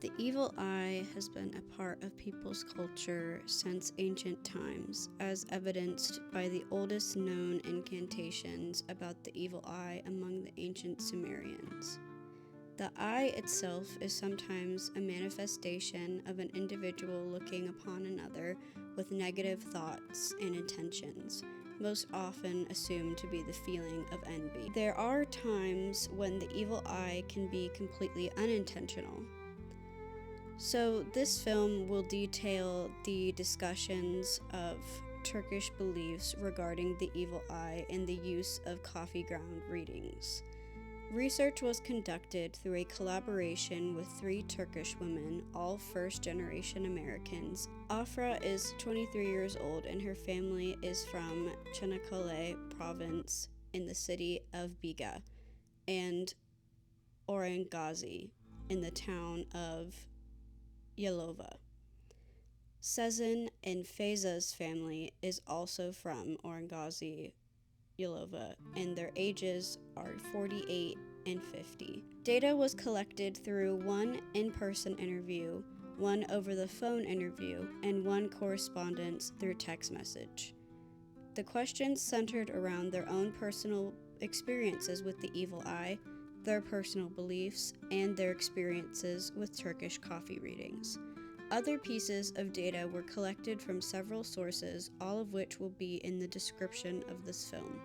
The evil eye has been a part of people's culture since ancient times, as evidenced by the oldest known incantations about the evil eye among the ancient Sumerians. The eye itself is sometimes a manifestation of an individual looking upon another with negative thoughts and intentions, most often assumed to be the feeling of envy. There are times when the evil eye can be completely unintentional. So this film will detail the discussions of Turkish beliefs regarding the evil eye and the use of coffee ground readings. Research was conducted through a collaboration with 3 Turkish women, all first-generation Americans. Afra is 23 years old and her family is from Çanakkale province in the city of Biga, and Orenggazi in the town of Yalova. Sezen and Feyza's family is also from Orenggazi, Yalova, and their ages are 48 and 50. Data was collected through 1 in-person interview, 1 over-the-phone interview, and 1 correspondence through text message. The questions centered around their own personal experiences with the evil eye, their personal beliefs, and their experiences with Turkish coffee readings. Other pieces of data were collected from several sources, all of which will be in the description of this film.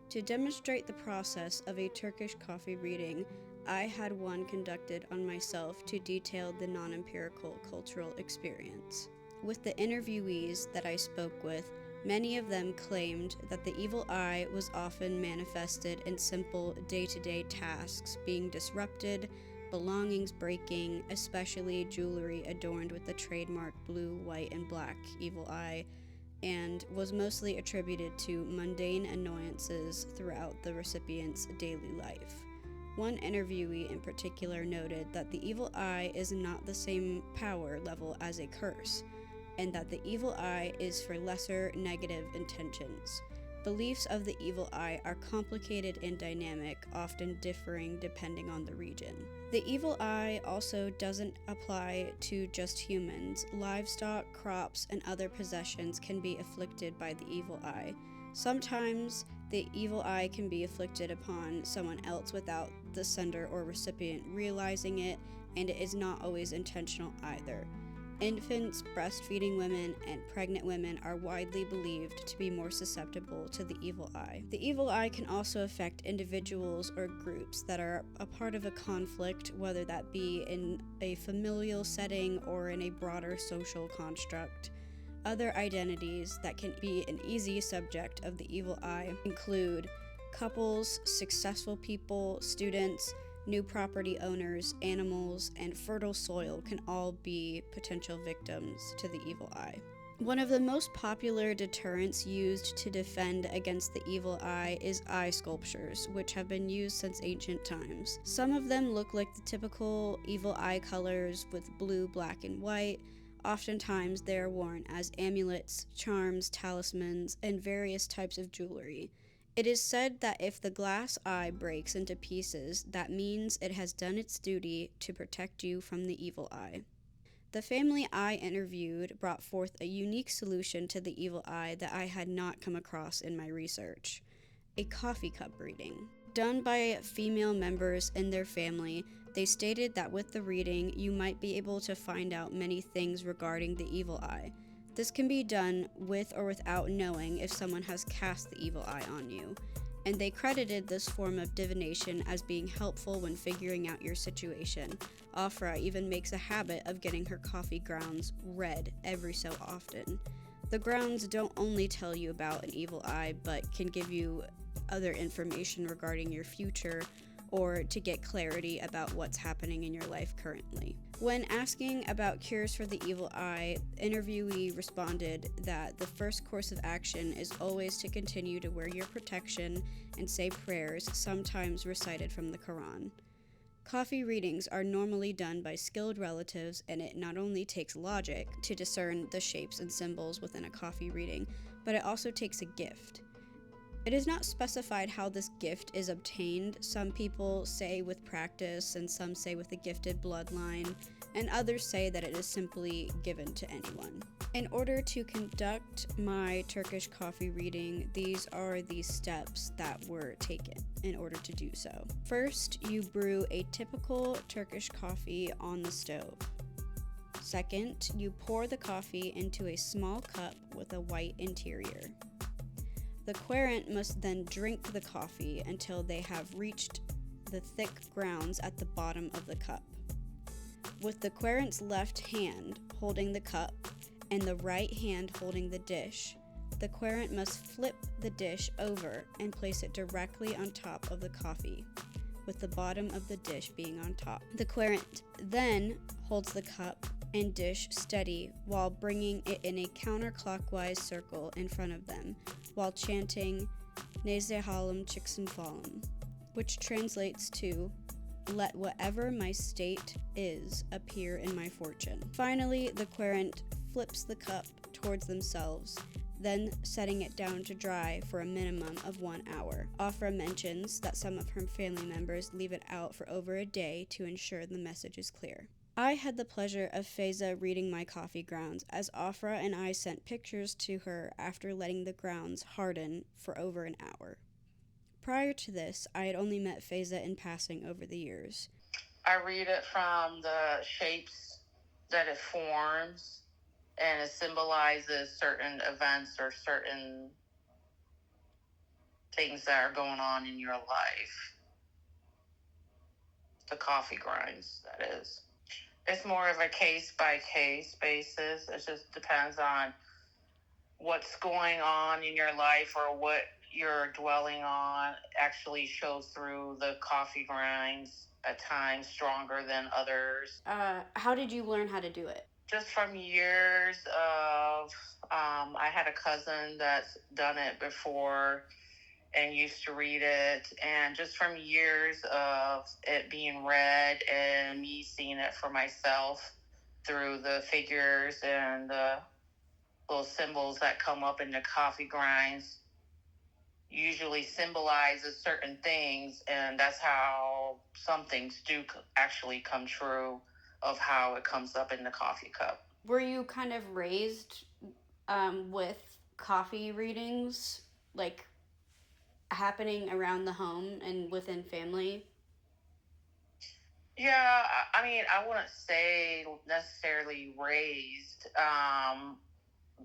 To demonstrate the process of a Turkish coffee reading, I had one conducted on myself to detail the non-empirical cultural experience. With the interviewees that I spoke with, many of them claimed that the evil eye was often manifested in simple day-to-day tasks being disrupted, belongings breaking, especially jewelry adorned with the trademark blue, white, and black evil eye, and was mostly attributed to mundane annoyances throughout the recipient's daily life. One interviewee in particular noted that the evil eye is not the same power level as a curse, and that the evil eye is for lesser negative intentions. Beliefs of the evil eye are complicated and dynamic, often differing depending on the region. The evil eye also doesn't apply to just humans. Livestock, crops, and other possessions can be afflicted by the evil eye. Sometimes the evil eye can be afflicted upon someone else without the sender or recipient realizing it, and it is not always intentional either. Infants, breastfeeding women, and pregnant women are widely believed to be more susceptible to the evil eye. The evil eye can also affect individuals or groups that are a part of a conflict, whether that be in a familial setting or in a broader social construct. Other identities that can be an easy subject of the evil eye include couples, successful people, students, new property owners, animals, and fertile soil can all be potential victims to the evil eye. One of the most popular deterrents used to defend against the evil eye is eye sculptures, which have been used since ancient times. Some of them look like the typical evil eye colors with blue, black, and white. Oftentimes they are worn as amulets, charms, talismans, and various types of jewelry. It is said that if the glass eye breaks into pieces, that means it has done its duty to protect you from the evil eye. The family I interviewed brought forth a unique solution to the evil eye that I had not come across in my research: a coffee cup reading. Done by female members in their family, they stated that with the reading, you might be able to find out many things regarding the evil eye. This can be done with or without knowing if someone has cast the evil eye on you, and they credited this form of divination as being helpful when figuring out your situation. Afra even makes a habit of getting her coffee grounds read every so often. The grounds don't only tell you about an evil eye, but can give you other information regarding your future, or to get clarity about what's happening in your life currently. When asking about cures for the evil eye, the interviewee responded that the first course of action is always to continue to wear your protection and say prayers, sometimes recited from the Quran. Coffee readings are normally done by skilled relatives, and it not only takes logic to discern the shapes and symbols within a coffee reading, but it also takes a gift. It is not specified how this gift is obtained. Some people say with practice, and some say with a gifted bloodline, and others say that it is simply given to anyone. In order to conduct my Turkish coffee reading, these are the steps that were taken in order to do so. First, you brew a typical Turkish coffee on the stove. Second, you pour the coffee into a small cup with a white interior. The querent must then drink the coffee until they have reached the thick grounds at the bottom of the cup. With the querent's left hand holding the cup and the right hand holding the dish, the querent must flip the dish over and place it directly on top of the coffee, with the bottom of the dish being on top. The querent then holds the cup and dish steady while bringing it in a counterclockwise circle in front of them, while chanting Neyse halim çıksın falım, which translates to "Let whatever my state is appear in my fortune." Finally, the querent flips the cup towards themselves, then setting it down to dry for a minimum of 1 hour. Afra mentions that some of her family members leave it out for over a day to ensure the message is clear. I had the pleasure of Faiza reading my coffee grounds, as Afra and I sent pictures to her after letting the grounds harden for over an hour. Prior to this, I had only met Faiza in passing over the years. I read it from the shapes that it forms, and it symbolizes certain events or certain things that are going on in your life. The coffee grinds, that is. It's more of a case-by-case basis. It just depends on what's going on in your life or what you're dwelling on. Actually shows through the coffee grinds, at times stronger than others. How did you learn how to do it? Just from years of, I had a cousin that's done it before and used to read it, and just from years of it being read and me seeing it for myself through the figures and the little symbols that come up in the coffee grinds, usually symbolizes certain things, and that's how some things do actually come true of how it comes up in the coffee cup. Were you kind of raised with coffee readings, like happening around the home and within family? Yeah, I mean, I wouldn't say necessarily raised.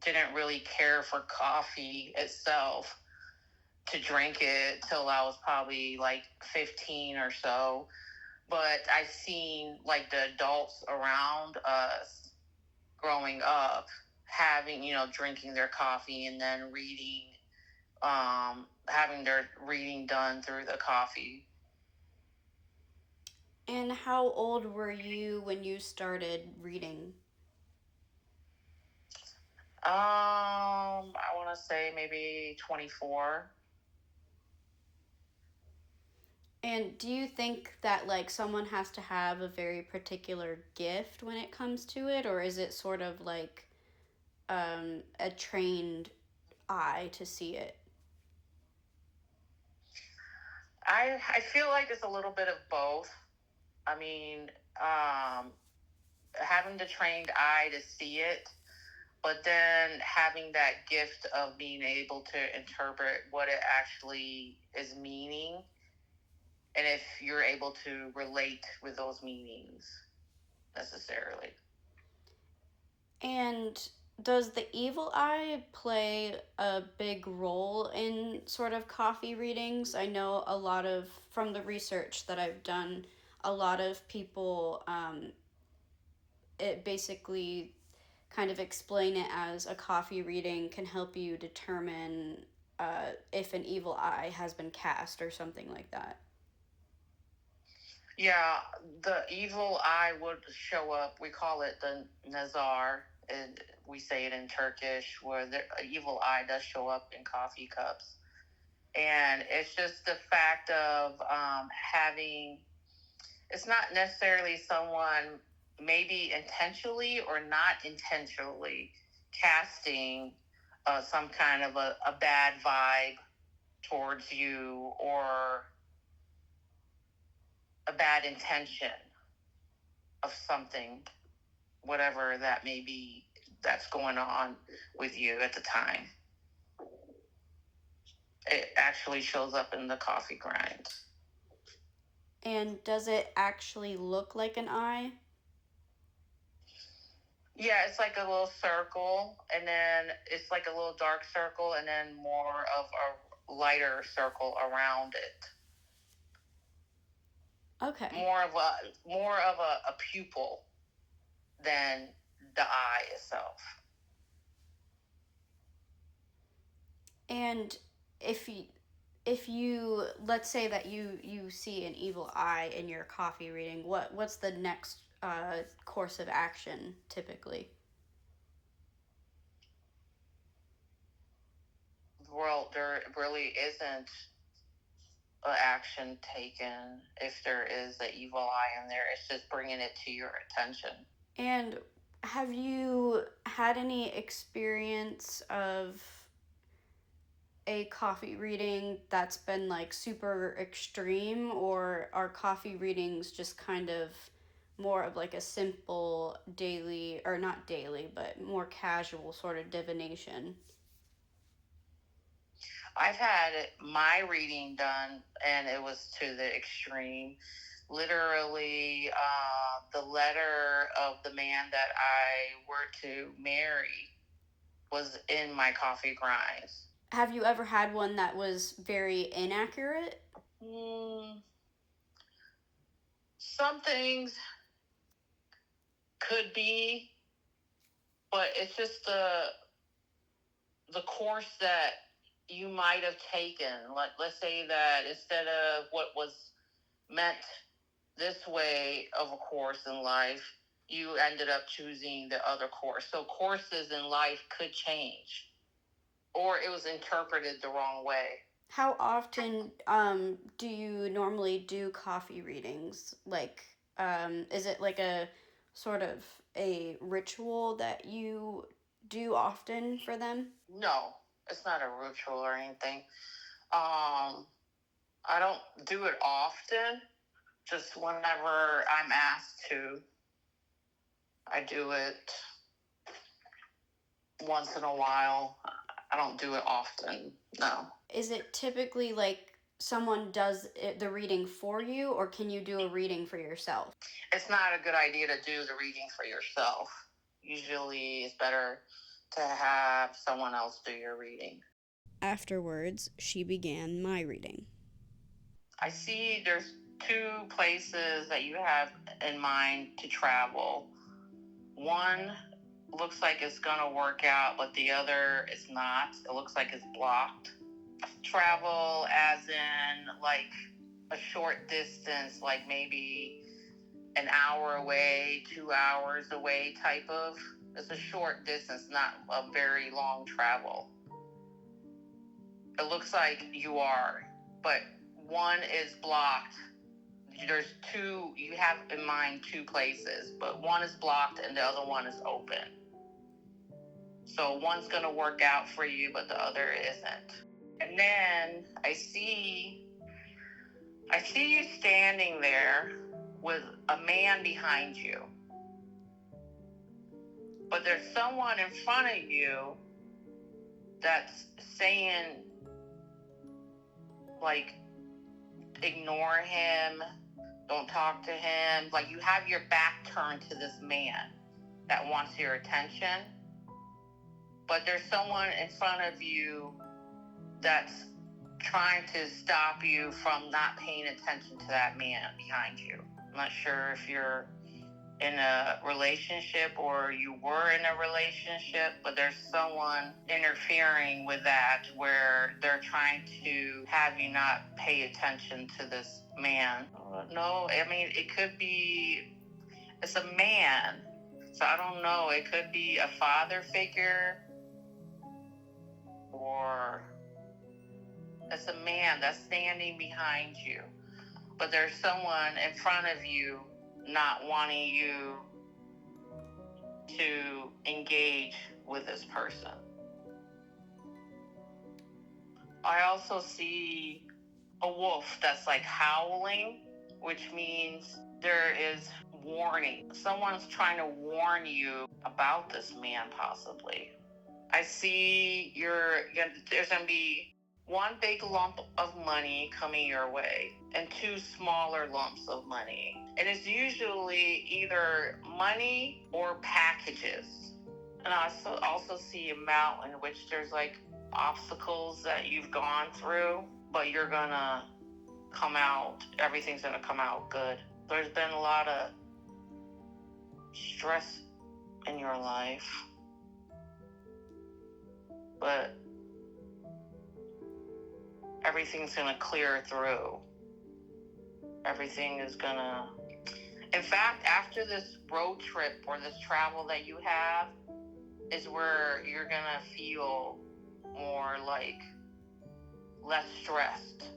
Didn't really care for coffee itself to drink it till I was probably like 15 or so. But I've seen like the adults around us growing up having, drinking their coffee and then reading, having their reading done through the coffee. And how old were you when you started reading? I want to say maybe 24. And do you think that like someone has to have a very particular gift when it comes to it, or is it sort of like a trained eye to see it? I feel like it's a little bit of both. I mean, having the trained eye to see it, but then having that gift of being able to interpret what it actually is meaning, and if you're able to relate with those meanings necessarily. And does the evil eye play a big role in sort of coffee readings? I know a lot of, from the research that I've done, a lot of people, it basically kind of explain it as a coffee reading can help you determine if an evil eye has been cast or something like that. Yeah, the evil eye would show up. We call it the nazar, and we say it in Turkish, where the evil eye does show up in coffee cups. And it's just the fact of having, it's not necessarily someone maybe intentionally or not intentionally casting some kind of a bad vibe towards you or a bad intention of something, whatever that may be that's going on with you at the time. It actually shows up in the coffee grind. And does it actually look like an eye? Yeah, it's like a little circle, and then it's like a little dark circle, and then more of a lighter circle around it. Okay. More of a pupil than the eye itself. And if you let's say that you see an evil eye in your coffee reading, what's the next course of action typically? Well, there really isn't an action taken if there is an evil eye in there. It's just bringing it to your attention. And have you had any experience of a coffee reading that's been like super extreme, or are coffee readings just kind of more of like a simple daily, or not daily, but more casual sort of divination? I've had my reading done, and it was to the extreme. Literally, the letter of the man that I were to marry was in my coffee grinds. Have you ever had one that was very inaccurate? Some things could be, but it's just the course that you might have taken. Let's say that instead of what was meant this way of a course in life, you ended up choosing the other course. So courses in life could change, or it was interpreted the wrong way. How often do you normally do coffee readings? Like, is it like a sort of a ritual that you do often for them? No, it's not a ritual or anything. I don't do it often. Just whenever I'm asked to, I do it once in a while. I don't do it often, no. Is it typically like someone does the reading for you, or can you do a reading for yourself? It's not a good idea to do the reading for yourself. Usually it's better to have someone else do your reading. Afterwards, she began my reading. I see there's two places that you have in mind to travel. One looks like it's going to work out, but the other is not. It looks like it's blocked. Travel as in like a short distance, like maybe an hour away, 2 hours away type of. It's a short distance, not a very long travel. It looks like you are, but one is blocked. There's two, you have in mind two places, but one is blocked and the other one is open. So one's going to work out for you, but the other isn't. And then I see you standing there with a man behind you. But there's someone in front of you that's saying, like, ignore him, don't talk to him. Like, you have your back turned to this man that wants your attention. But there's someone in front of you that's trying to stop you from not paying attention to that man behind you. I'm not sure if you're in a relationship or you were in a relationship, but there's someone interfering with that where they're trying to have you not pay attention to this man. No, I mean, it could be, it's a man. So I don't know, it could be a father figure, or it's a man that's standing behind you. But there's someone in front of you not wanting you to engage with this person. I also see a wolf that's like howling, which means there is warning. Someone's trying to warn you about this man, possibly. I see there's going to be one big lump of money coming your way and two smaller lumps of money. And it's usually either money or packages. And I also see a mountain, which there's like obstacles that you've gone through, but you're going to come out, everything's going to come out good. There's been a lot of stress in your life, but everything's going to clear through. Everything is going to... In fact, after this road trip or this travel that you have is where you're going to feel more like less stressed.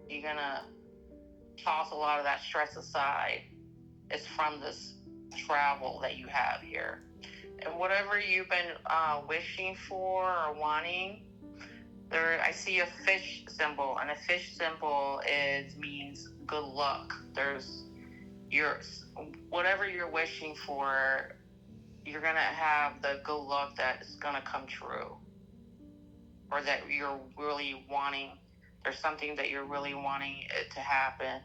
You're going to toss a lot of that stress aside. It's from this travel that you have here. And whatever you've been wishing for or wanting, I see a fish symbol, and a fish symbol means good luck. Whatever you're wishing for, you're gonna have the good luck that is gonna come true, or that you're really wanting. There's something that you're really wanting it to happen.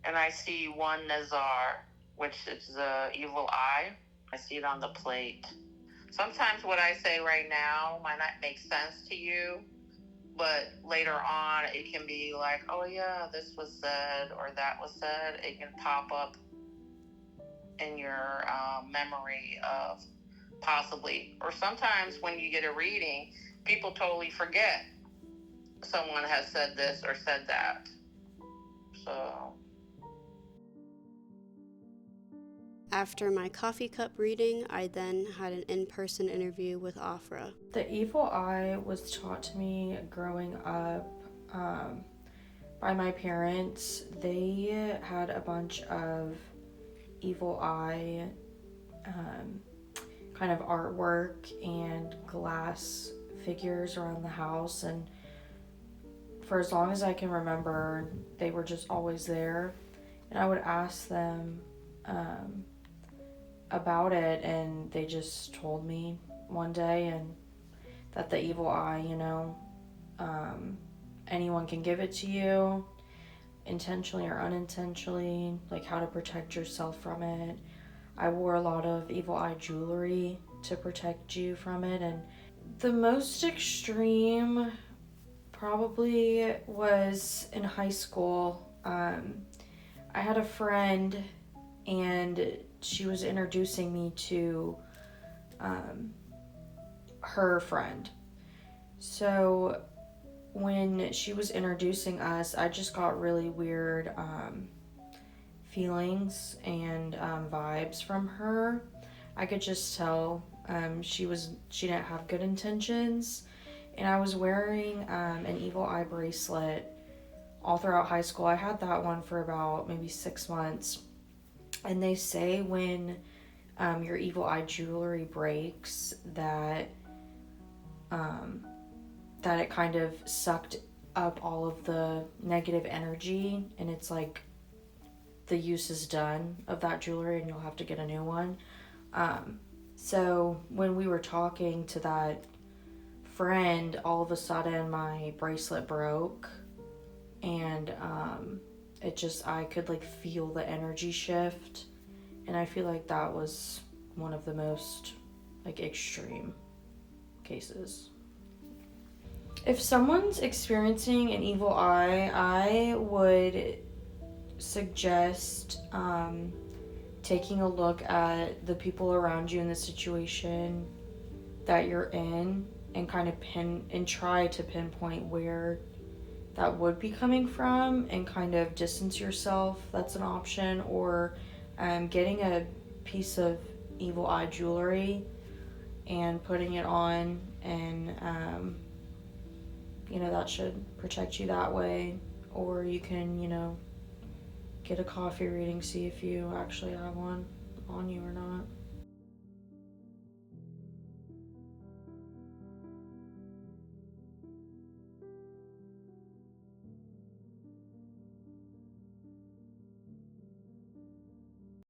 And I see one Nazar, which is the evil eye. I see it on the plate. Sometimes what I say right now might not make sense to you, but later on it can be like, oh yeah, this was said or that was said. It can pop up in your memory of possibly, or sometimes when you get a reading, people totally forget someone has said this or said that. So after my coffee cup reading, I then had an in-person interview with Afra. The evil eye was taught to me growing up by my parents. They had a bunch of evil eye kind of artwork and glass figures around the house, and for as long as I can remember, they were just always there. And I would ask them about it, and they just told me one day and that the evil eye, anyone can give it to you, intentionally or unintentionally, like how to protect yourself from it. I wore a lot of evil eye jewelry to protect you from it, and the most extreme probably was in high school. I had a friend, and she was introducing me to her friend. So when she was introducing us, I just got really weird feelings and vibes from her. I could just tell she didn't have good intentions. And I was wearing an evil eye bracelet all throughout high school. I had that one for about maybe 6 months. And they say when your evil eye jewelry breaks that it kind of sucked up all of the negative energy, and it's like the use is done of that jewelry and you'll have to get a new one. So when we were talking to that friend, all of a sudden my bracelet broke, and I could like feel the energy shift, and I feel like that was one of the most like extreme cases. If someone's experiencing an evil eye, I would suggest taking a look at the people around you in the situation that you're in, and kind of try to pinpoint where that would be coming from, and kind of distance yourself. That's an option. Or getting a piece of evil eye jewelry and putting it on, and that should protect you that way. Or you can get a coffee reading, see if you actually have one on you or not.